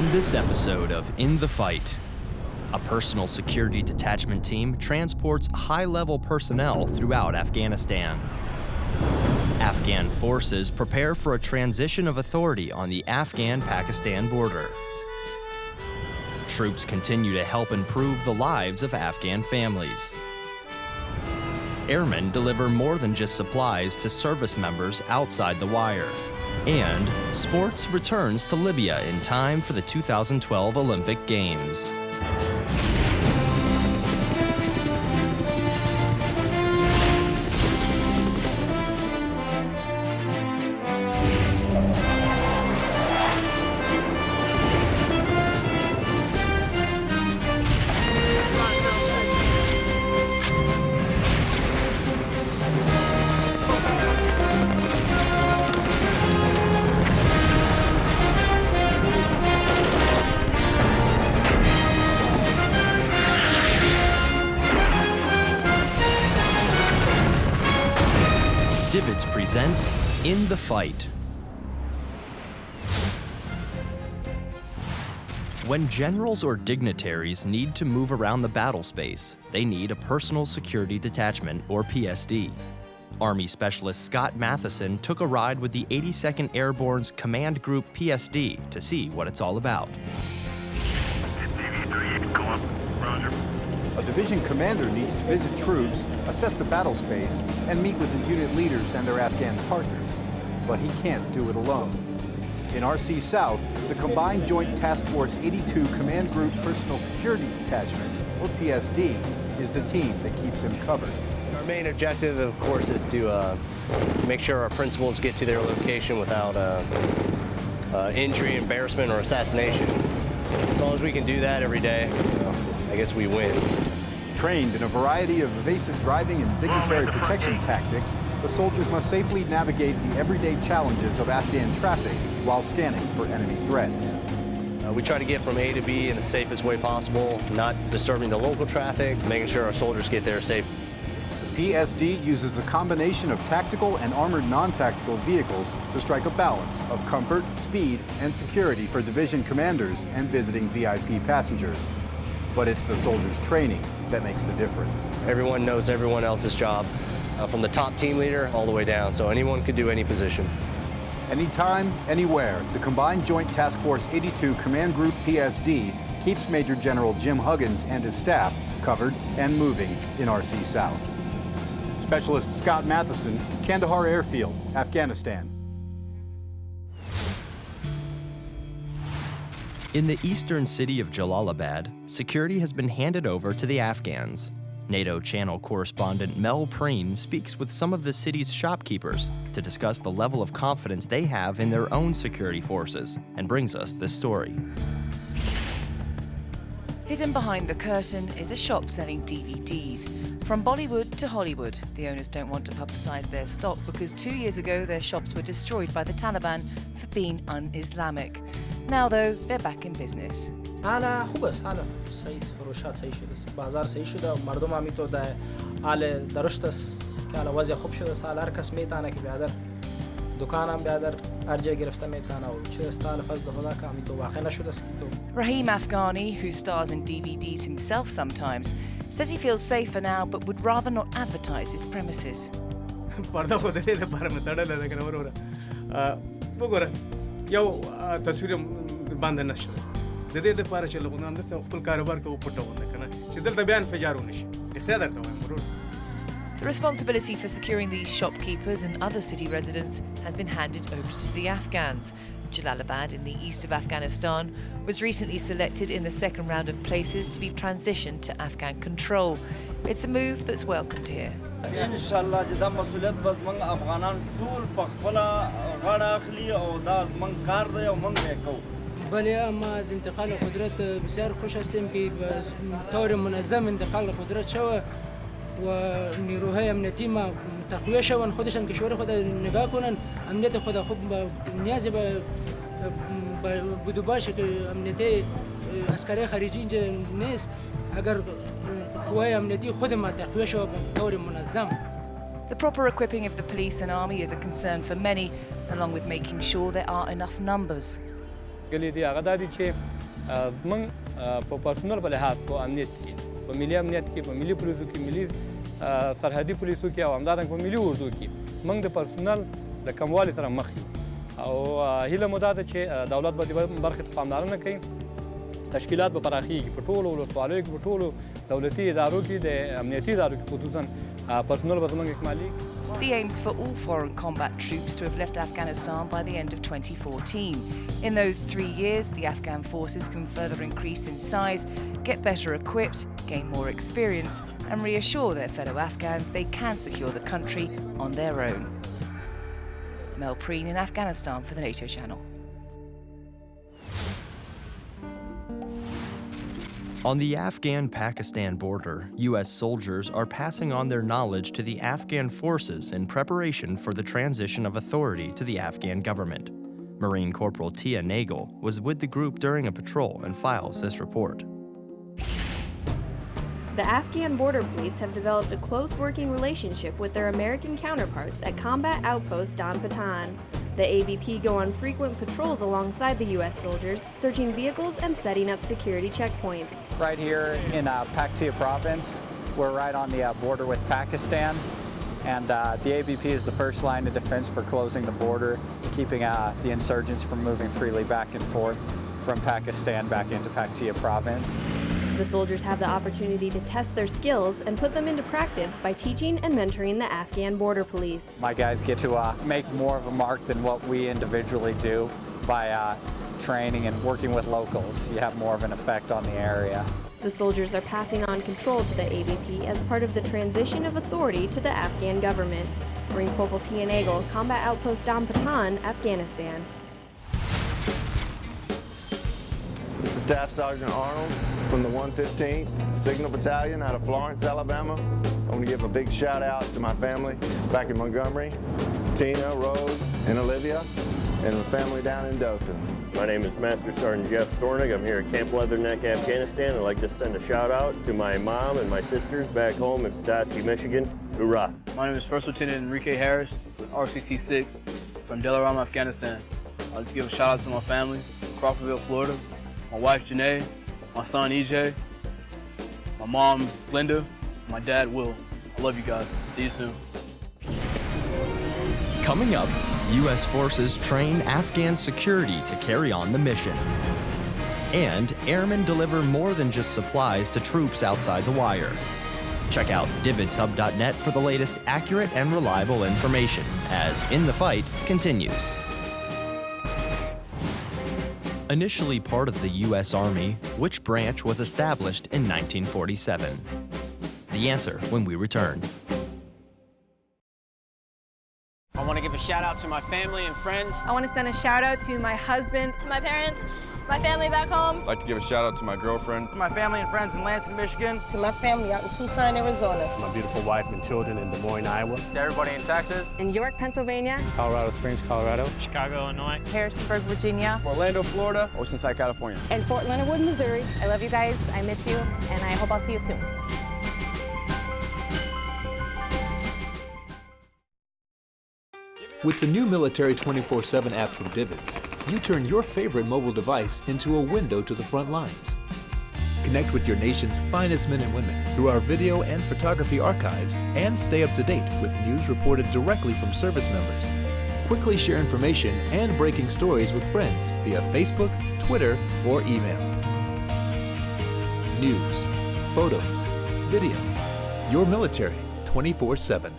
On this episode of In the Fight, a personal security detachment team transports high-level personnel throughout Afghanistan. Afghan forces prepare for a transition of authority on the Afghan-Pakistan border. Troops continue to help improve the lives of Afghan families. Airmen deliver more than just supplies to service members outside the wire. And sports returns to Libya in time for the 2012 Olympic Games. Divots presents In the Fight. When generals or dignitaries need to move around the battle space, they need a personal security detachment, or PSD. Army Specialist Scott Matheson took a ride with the 82nd Airborne's Command Group PSD to see what it's all about. DV3, go up. Roger. A division commander needs to visit troops, assess the battle space, and meet with his unit leaders and their Afghan partners. But he can't do it alone. In RC South, the Combined Joint Task Force 82 Command Group Personal Security Detachment, or PSD, is the team that keeps him covered. Our main objective, of course, is to make sure our principals get to their location without injury, embarrassment, or assassination. As long as we can do that every day, I guess we win. Trained in a variety of evasive driving and dignitary protection tactics, the soldiers must safely navigate the everyday challenges of Afghan traffic while scanning for enemy threats. We try to get from A to B in the safest way possible, not disturbing the local traffic, making sure our soldiers get there safe. The PSD uses a combination of tactical and armored non-tactical vehicles to strike a balance of comfort, speed, and security for division commanders and visiting VIP passengers. But it's the soldiers' training that makes the difference. Everyone knows everyone else's job, from the top team leader all the way down, so anyone could do any position. Anytime, anywhere, the Combined Joint Task Force 82 Command Group PSD keeps Major General Jim Huggins and his staff covered and moving in RC South. Specialist Scott Matheson, Kandahar Airfield, Afghanistan. In the eastern city of Jalalabad, security has been handed over to the Afghans. NATO channel correspondent Mel Preen speaks with some of the city's shopkeepers to discuss the level of confidence they have in their own security forces, and brings us this story. Hidden behind the curtain is a shop selling DVDs. From Bollywood to Hollywood, the owners don't want to publicise their stock because 2 years ago their shops were destroyed by the Taliban for being un-Islamic. Now, though, they're back in business. حالا خوب است، حالا صحیح فروشات صحیح شده است، بازار صحیح شده و مردم هم اینطور در حال درشت است که حالا وضع خوب شده است. حالا هر کس میتونه که بیادر دکان هم بیادر هر جای گرفته میتونه و چه است حالا فضل خدا که همین تو واقع نشده است که تو. Rahim Afghani, who stars in DVDs himself sometimes, says he feels safer now but would rather not advertise his premises. पर्दा खोल्दै थिएँ बाह्र minute तडा लगाएर वरवर وګوره یو تصویر باندې نشو د دې لپاره چې لغون هم د خپل کاروبار کې وپټونه کنه چې دلته بیان فجارو نشي اختیار درته وایم ورور. The responsibility for securing these shopkeepers and other city residents has been handed over to the Afghans. Jalalabad in the east of Afghanistan was recently selected in the second round of places to be transitioned to Afghan control. It's a move that's welcomed here. انشاءالله چې دا مسؤلیت بس موږ افغانان ټول په خپل غاړه اخلي او دا زموږ کار دی او موږ یې کوو. بله اما از انتقال قدرت بسیار خوش هستیم که به طور منظم انتقال قدرت شود و نیروهای امنیتی ما تقویه شوند، خودشان کشور خود نگاه کنن، امنیت خود خوب نیازی به بودو باشه که امنیتی عسکری خارجی اینجا نیست. اگر قوای امنیتی خود ما تقویه شود به طور منظم. The proper equipping of the police and army is a concern for many, along with making sure there are enough numbers. غلي دي هغه د چې موږ په پرسونل په لحاظ په امنیت کې په ملي امنیت کې په ملي پولیسو کې ملي سرحدي پولیسو کې او همدارنګه په ملي اردو کې موږ د پرسونل د کموالي سره مخ یو او هیله مو دا ده چې دولت به دې برخې ته پاملرنه کوي تشکیلات به پراخیږي په ټولو ولسوالیو کې په ټولو دولتي ادارو کې د امنیتي ادارو کې خصوصا پرسونل به زموږ اکمالي The aim's for all foreign combat troops to have left Afghanistan by the end of 2014. In those 3 years, the Afghan forces can further increase in size, get better equipped, gain more experience, and reassure their fellow Afghans they can secure the country on their own. Mel Preen in Afghanistan for the NATO channel. On the Afghan-Pakistan border, U.S. soldiers are passing on their knowledge to the Afghan forces in preparation for the transition of authority to the Afghan government. Marine Corporal Tia Nagel was with the group during a patrol and files this report. The Afghan border police have developed a close working relationship with their American counterparts at Combat Outpost Don Patan. The ABP go on frequent patrols alongside the U.S. soldiers, searching vehicles and setting up security checkpoints. Right here in Paktia province, we're right on the border with Pakistan, and the ABP is the first line of defense for closing the border, keeping the insurgents from moving freely back and forth from Pakistan back into Paktia province. The soldiers have the opportunity to test their skills and put them into practice by teaching and mentoring the Afghan border police. My guys get to make more of a mark than what we individually do by training and working with locals. You have more of an effect on the area. The soldiers are passing on control to the ABP as part of the transition of authority to the Afghan government. Marine Corporal Tia Nagel, Combat Outpost Don Patan, Afghanistan. This is Staff Sergeant Arnold from the 115th Signal Battalion out of Florence, Alabama. I want to give a big shout out to my family back in Montgomery, Tina, Rose, and Olivia, and the family down in Dothan. My name is Master Sergeant Jeff Sornig. I'm here at Camp Leatherneck, Afghanistan. I'd like to send a shout out to my mom and my sisters back home in Petoskey, Michigan. Hoorah! My name is First Lieutenant Enrique Harris with RCT-6 from Delaram, Afghanistan. I'd like to give a shout out to my family, Crawfordville, Florida, my wife Janae, my son EJ, my mom Linda, my dad Will. I love you guys. See you soon. Coming up, U.S. forces train Afghan security to carry on the mission. And airmen deliver more than just supplies to troops outside the wire. Check out DividsHub.net for the latest accurate and reliable information as In the Fight continues. Initially part of the U.S. Army, which branch was established in 1947? The answer when we return. I want to give a shout out to my family and friends. I want to send a shout out to my husband, to my parents, my family back home. I'd like to give a shout out to my girlfriend. To my family and friends in Lansing, Michigan. To my family out in Tucson, Arizona. To my beautiful wife and children in Des Moines, Iowa. To everybody in Texas. In York, Pennsylvania. Colorado Springs, Colorado. Chicago, Illinois. Harrisonburg, Virginia. Orlando, Florida. Oceanside, California. And Fort Leonard Wood, Missouri. I love you guys. I miss you. And I hope I'll see you soon. With the new Military 24/7 app from Divids, you turn your favorite mobile device into a window to the front lines. Connect with your nation's finest men and women through our video and photography archives and stay up to date with news reported directly from service members. Quickly share information and breaking stories with friends via Facebook, Twitter, or email. News, photos, video. Your military 24/7.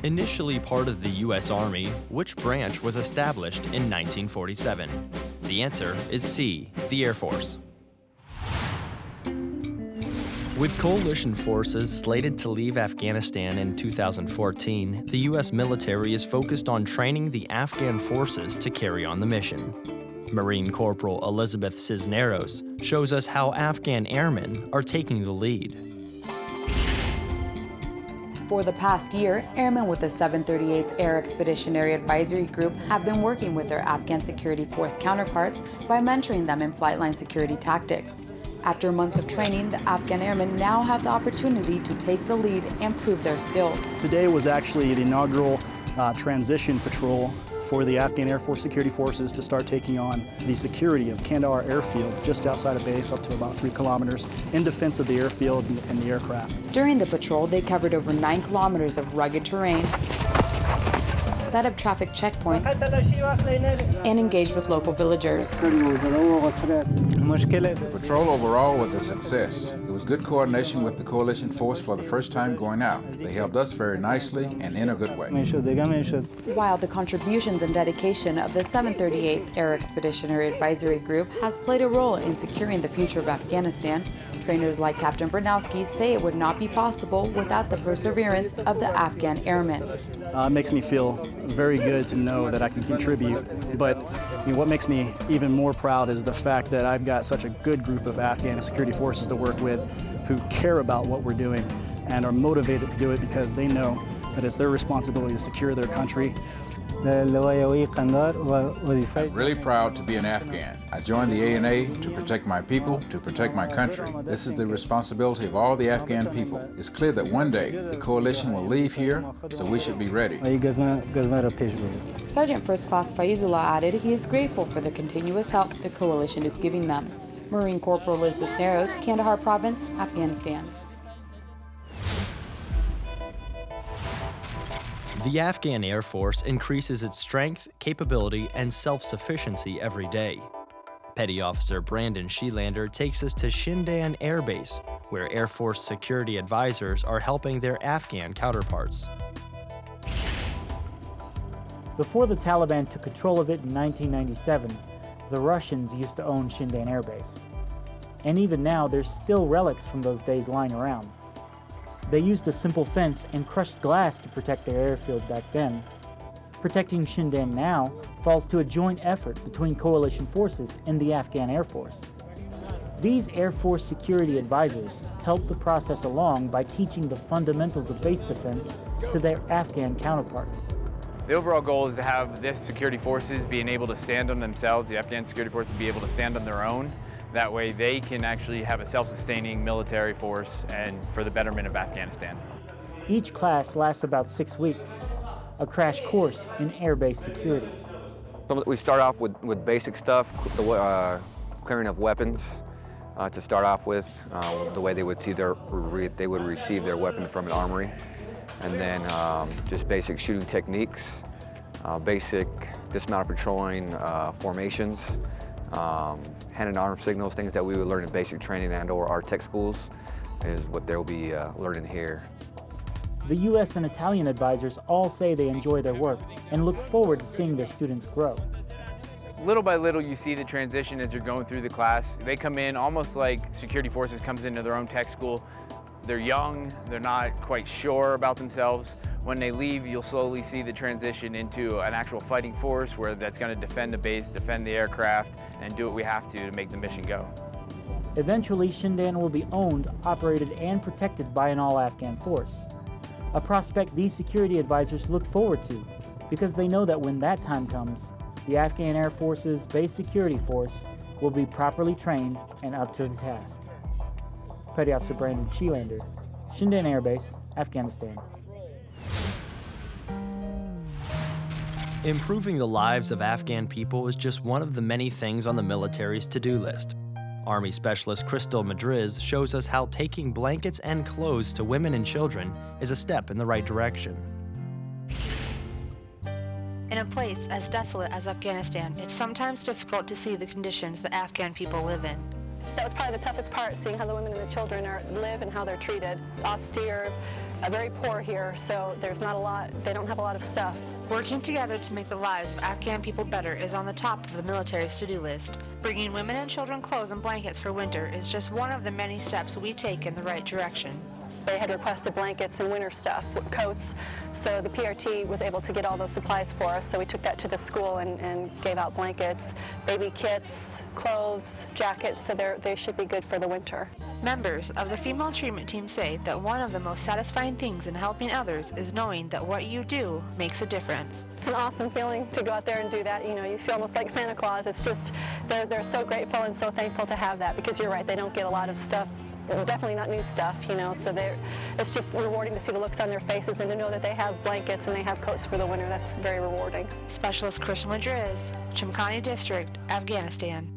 Initially part of the U.S. Army, which branch was established in 1947? The answer is C, the Air Force. With coalition forces slated to leave Afghanistan in 2014, the U.S. military is focused on training the Afghan forces to carry on the mission. Marine Corporal Elizabeth Cisneros shows us how Afghan airmen are taking the lead. For the past year, airmen with the 738th Air Expeditionary Advisory Group have been working with their Afghan security force counterparts by mentoring them in flightline security tactics. After months of training, the Afghan airmen now have the opportunity to take the lead and prove their skills. Today was actually the inaugural transition patrol for the Afghan Air Force Security Forces to start taking on the security of Kandahar Airfield just outside of base up to about 3 kilometers in defense of the airfield and the aircraft. During the patrol, they covered over 9 kilometers of rugged terrain, set up traffic checkpoints, and engaged with local villagers. The patrol overall was a success. It was good coordination with the coalition force for the first time going out. They helped us very nicely and in a good way. While the contributions and dedication of the 738th Air Expeditionary Advisory Group has played a role in securing the future of Afghanistan, trainers like Captain Bernowski say it would not be possible without the perseverance of the Afghan airmen. It makes me feel very good to know that I can contribute, but what makes me even more proud is the fact that I've got such a good group of Afghan security forces to work with who care about what we're doing and are motivated to do it because they know that it's their responsibility to secure their country. I'm really proud to be an Afghan. I joined the ANA to protect my people, to protect my country. This is the responsibility of all the Afghan people. It's clear that one day the coalition will leave here, so we should be ready. Sergeant First Class Faizullah added he is grateful for the continuous help the coalition is giving them. Marine Corporal Liz Cisneros, Kandahar Province, Afghanistan. The Afghan Air Force increases its strength, capability, and self-sufficiency every day. Petty Officer Brandon Sheelander takes us to Shindan Air Base, where Air Force security advisors are helping their Afghan counterparts. Before the Taliban took control of it in 1997, the Russians used to own Shindan Air Base. And even now, there's still relics from those days lying around. They used a simple fence and crushed glass to protect their airfield back then. Protecting Shindan now falls to a joint effort between coalition forces and the Afghan Air Force. These Air Force security advisors help the process along by teaching the fundamentals of base defense to their Afghan counterparts. The overall goal is to have this security forces being able to stand on themselves, the Afghan security forces be able to stand on their own. That way they can actually have a self-sustaining military force and for the betterment of Afghanistan. Each class lasts about 6 weeks, a crash course in airbase security. We start off with basic stuff, clearing of weapons to start off with, the way they would see they would receive their weapon from an armory, and then just basic shooting techniques, basic dismounted patrolling formations, hand and arm signals, things that we would learn in basic training and or our tech schools is what they'll be learning here. The U.S. and Italian advisors all say they enjoy their work and look forward to seeing their students grow. Little by little, you see the transition as you're going through the class. They come in almost like security forces comes into their own tech school. They're young, they're not quite sure about themselves. When they leave, you'll slowly see the transition into an actual fighting force where that's going to defend the base, defend the aircraft, and do what we have to make the mission go. Eventually, Shindan will be owned, operated, and protected by an all-Afghan force. A prospect these security advisors look forward to, because they know that when that time comes, the Afghan Air Force's base security force will be properly trained and up to the task. Petty Officer Brandon Sheelander, Shindan Air Base, Afghanistan. Improving the lives of Afghan people is just one of the many things on the military's to-do list. Army Specialist Crystal Madriz shows us how taking blankets and clothes to women and children is a step in the right direction. In a place as desolate as Afghanistan, it's sometimes difficult to see the conditions that Afghan people live in. That was probably the toughest part, seeing how the women and the children live and how they're treated. Austere, very poor here, so there's not a lot, they don't have a lot of stuff. Working together to make the lives of Afghan people better is on the top of the military's to-do list. Bringing women and children clothes and blankets for winter is just one of the many steps we take in the right direction. They had requested blankets and winter stuff, coats, so the PRT was able to get all those supplies for us, so we took that to the school and gave out blankets, baby kits, clothes, jackets, so they should be good for the winter. Members of the female treatment team say that one of the most satisfying things in helping others is knowing that what you do makes a difference. It's an awesome feeling to go out there and do that. You know, you feel almost like Santa Claus. It's just, they're so grateful and so thankful to have that, because you're right, they don't get a lot of stuff. Definitely not new stuff, you know, so it's just rewarding to see the looks on their faces and to know that they have blankets and they have coats for the winter. That's very rewarding. Specialist Christian Madriz, Chimkhani District, Afghanistan.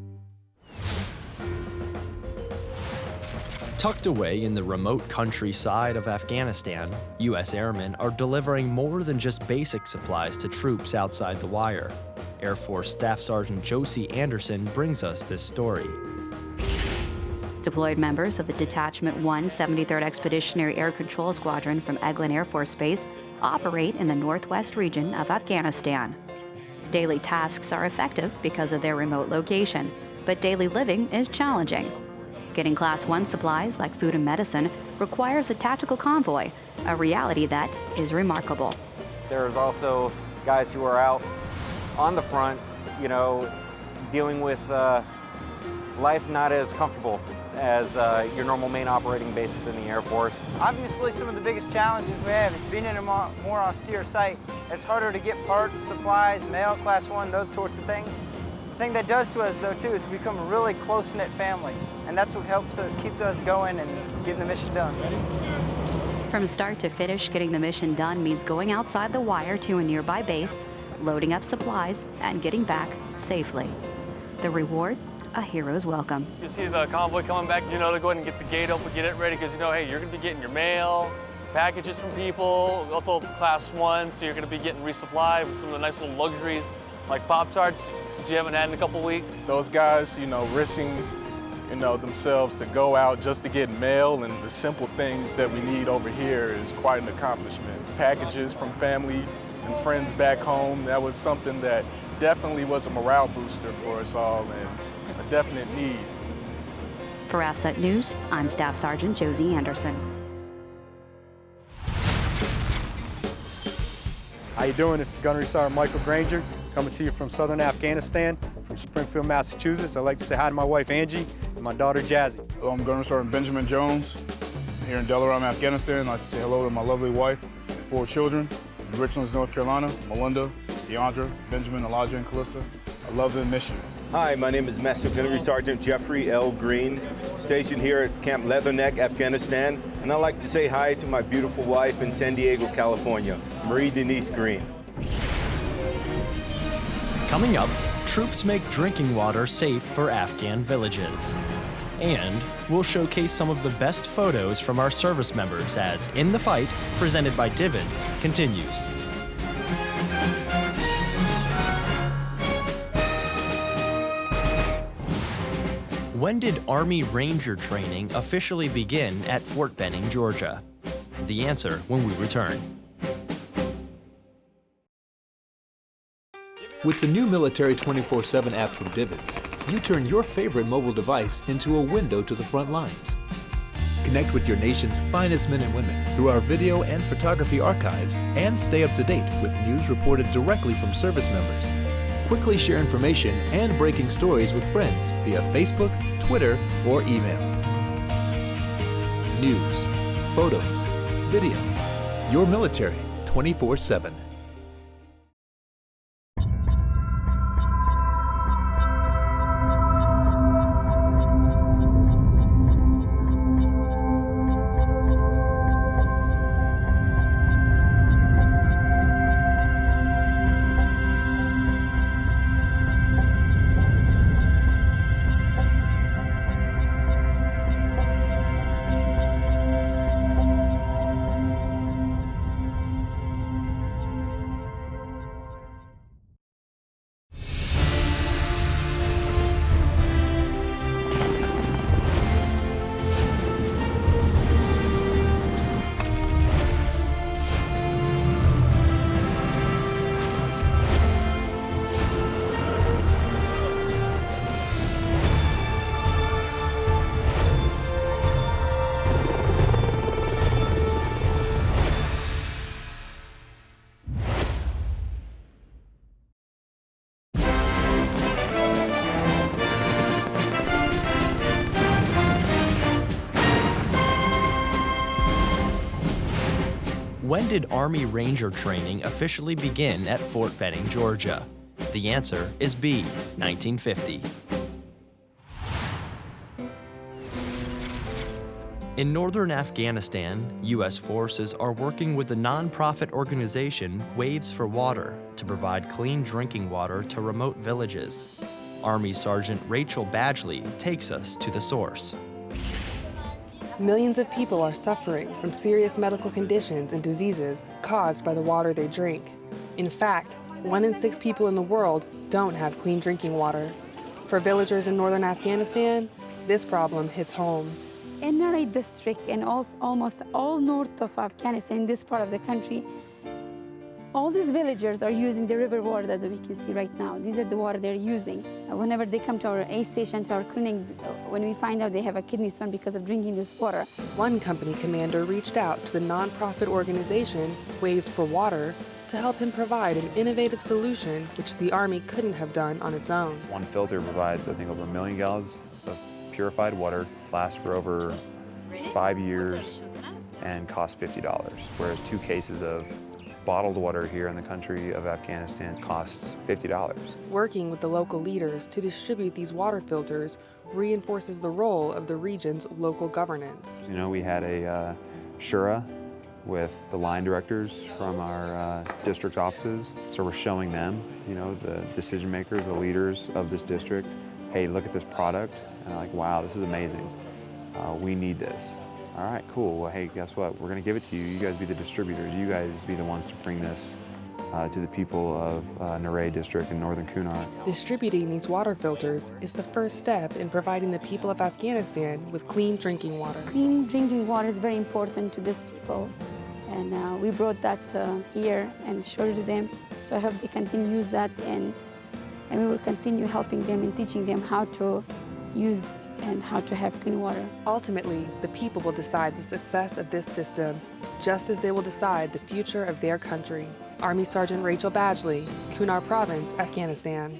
Tucked away in the remote countryside of Afghanistan, U.S. airmen are delivering more than just basic supplies to troops outside the wire. Air Force Staff Sergeant Josie Anderson brings us this story. Deployed members of the Detachment 1 73rd Expeditionary Air Control Squadron from Eglin Air Force Base operate in the northwest region of Afghanistan. Daily tasks are effective because of their remote location, but daily living is challenging. Getting Class 1 supplies like food and medicine requires a tactical convoy, a reality that is remarkable. There's also guys who are out on the front, you know, dealing with life not as comfortable as your normal main operating base within the Air Force. Obviously, some of the biggest challenges we have is being in a more austere site. It's harder to get parts, supplies, mail, Class 1, those sorts of things. The thing that does to us, though, too, is we become a really close-knit family, and that's what keeps us going and getting the mission done. From start to finish, getting the mission done means going outside the wire to a nearby base, loading up supplies, and getting back safely. The reward? A hero's welcome. You see the convoy coming back, you know, to go ahead and get the gate open, get it ready, because you know, hey, you're going to be getting your mail, packages from people, also Class 1, so you're going to be getting resupplied with some of the nice little luxuries like Pop-Tarts, which you haven't had in a couple weeks. Those guys, you know, risking, you know, themselves to go out just to get mail and the simple things that we need over here is quite an accomplishment. Packages from family and friends back home, that was something that definitely was a morale booster for us all and a definite need. For AFCET News, I'm Staff Sergeant Josie Anderson. How you doing? This is Gunnery Sergeant Michael Granger, coming to you from southern Afghanistan, from Springfield, Massachusetts. I'd like to say hi to my wife Angie and my daughter Jazzy. Hello, I'm Gunnery Sergeant Benjamin Jones, here in Delaram, Afghanistan. I'd like to say hello to my lovely wife, 4 children, in Richlands, North Carolina, Melinda, Deandra, Benjamin, Elijah, and Callista. I love the mission. Hi, my name is Master Gunnery Sergeant Jeffrey L. Green, stationed here at Camp Leatherneck, Afghanistan, and I'd like to say hi to my beautiful wife in San Diego, California, Marie Denise Green. Coming up, troops make drinking water safe for Afghan villages. And we'll showcase some of the best photos from our service members as In the Fight, presented by Dividends, continues. When did Army Ranger training officially begin at Fort Benning, Georgia? The answer when we return. With the new Military 24/7 app from Dividends, you turn your favorite mobile device into a window to the front lines. Connect with your nation's finest men and women through our video and photography archives and stay up to date with news reported directly from service members. Quickly share information and breaking stories with friends via Facebook, Twitter, or email. News, photos, video. Your military 24/7. When did Army Ranger training officially begin at Fort Benning, Georgia? The answer is B, 1950. In northern Afghanistan, U.S. forces are working with the nonprofit organization Waves for Water to provide clean drinking water to remote villages. Army Sergeant Rachel Badgley takes us to the source. Millions of people are suffering from serious medical conditions and diseases caused by the water they drink. In fact, 1 in 6 people in the world don't have clean drinking water. For villagers in northern Afghanistan, this problem hits home. In Naray district and almost all north of Afghanistan, this part of the country, all these villagers are using the river water that we can see right now. These are the water they're using. Whenever they come to our aid station, to our clinic, when we find out they have a kidney stone because of drinking this water. One company commander reached out to the nonprofit organization Waves for Water to help him provide an innovative solution which the Army couldn't have done on its own. One filter provides, I think, over 1 million gallons of purified water, lasts for over 5 years, and costs $50, whereas 2 cases of bottled water here in the country of Afghanistan costs $50. Working with the local leaders to distribute these water filters reinforces the role of the region's local governance. You know, we had a shura with the line directors from our district offices, so we're showing them, you know, the decision makers, the leaders of this district, hey, look at this product, and they're like, wow, this is amazing. We need this. All right, cool. Well, hey, guess what? We're going to give it to you. You guys be the distributors. You guys be the ones to bring this to the people of Naray District in northern Kunar. Distributing these water filters is the first step in providing the people of Afghanistan with clean drinking water. Clean drinking water is very important to these people. And we brought that here and showed it to them. So I hope they continue to use that, and we will continue helping them and teaching them how to use and how to have clean water. Ultimately, the people will decide the success of this system, just as they will decide the future of their country. Army Sergeant Rachel Badgley, Kunar Province, Afghanistan.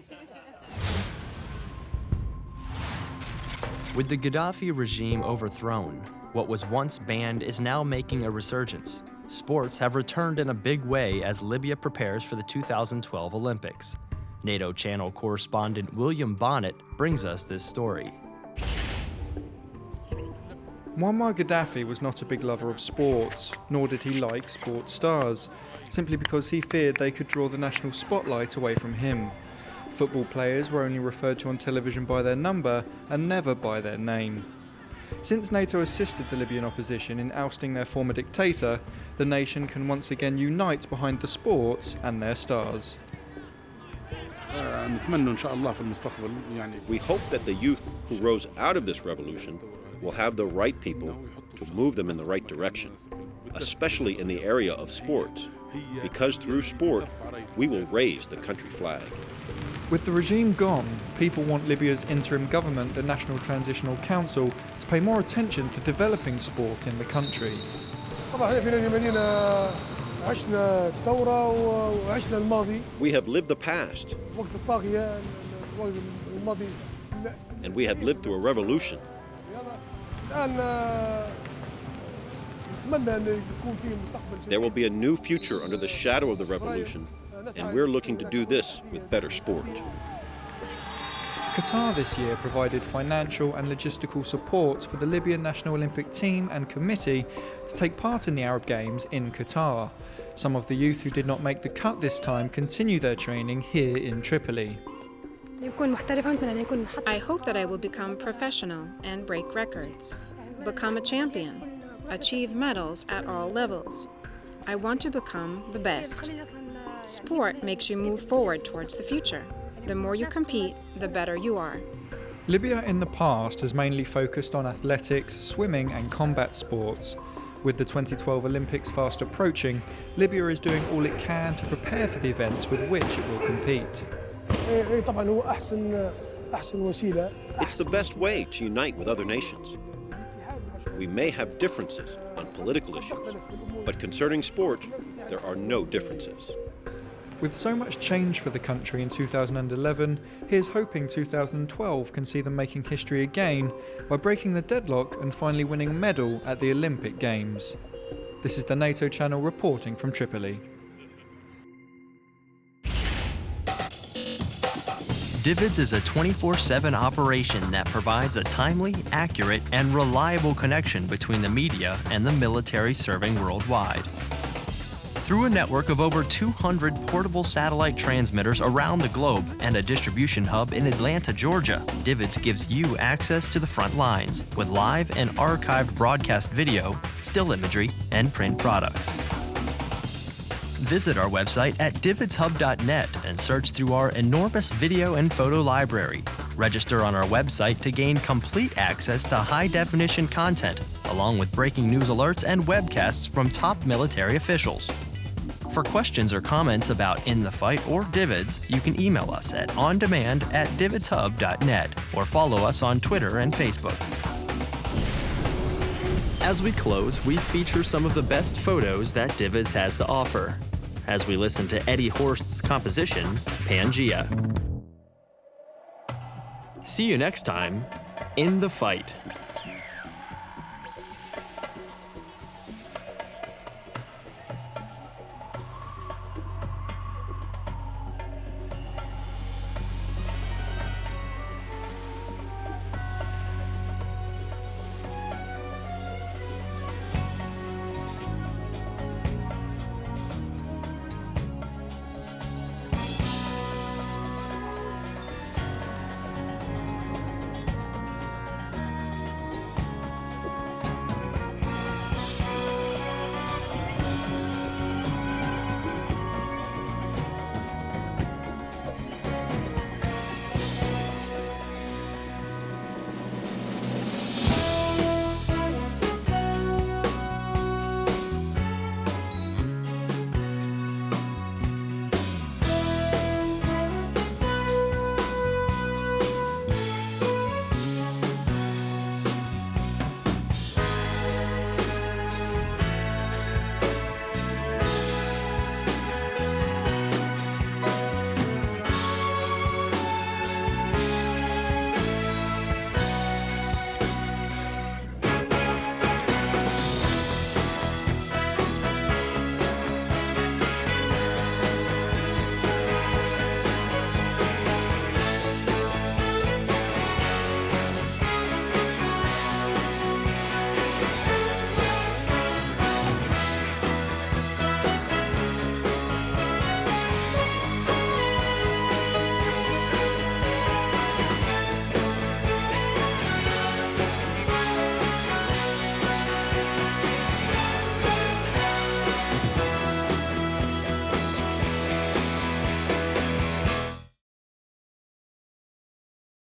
With the Gaddafi regime overthrown, what was once banned is now making a resurgence. Sports have returned in a big way as Libya prepares for the 2012 Olympics. NATO Channel correspondent William Bonnet brings us this story. Muammar Gaddafi was not a big lover of sports, nor did he like sports stars, simply because he feared they could draw the national spotlight away from him. Football players were only referred to on television by their number and never by their name. Since NATO assisted the Libyan opposition in ousting their former dictator, the nation can once again unite behind the sports and their stars. We hope that the youth who rose out of this revolution will have the right people to move them in the right direction, especially in the area of sports, because through sport, we will raise the country flag. With the regime gone, people want Libya's interim government, the National Transitional Council, to pay more attention to developing sport in the country. We have lived the past, and we have lived through a revolution. There will be a new future under the shadow of the revolution, and we're looking to do this with better sport. Qatar this year provided financial and logistical support for the Libyan National Olympic team and committee to take part in the Arab Games in Qatar. Some of the youth who did not make the cut this time continue their training here in Tripoli. I hope that I will become professional and break records, become a champion, achieve medals at all levels. I want to become the best. Sport makes you move forward towards the future. The more you compete, the better you are. Libya in the past has mainly focused on athletics, swimming and combat sports. With the 2012 Olympics fast approaching, Libya is doing all it can to prepare for the events with which it will compete. It's the best way to unite with other nations. We may have differences on political issues, but concerning sport, there are no differences. With so much change for the country in 2011, here's hoping 2012 can see them making history again by breaking the deadlock and finally winning a medal at the Olympic Games. This is the NATO channel reporting from Tripoli. DVIDS is a 24/7 operation that provides a timely, accurate, and reliable connection between the media and the military serving worldwide. Through a network of over 200 portable satellite transmitters around the globe and a distribution hub in Atlanta, Georgia, DVIDS gives you access to the front lines with live and archived broadcast video, still imagery, and print products. Visit our website at DVIDSHub.net and search through our enormous video and photo library. Register on our website to gain complete access to high-definition content, along with breaking news alerts and webcasts from top military officials. For questions or comments about In the Fight or DVIDS, you can email us at ondemand@DVIDSHub.net or follow us on Twitter and Facebook. As we close, we feature some of the best photos that DVIDS has to offer, as we listen to Eddie Horst's composition, Pangea. See you next time, In the Fight.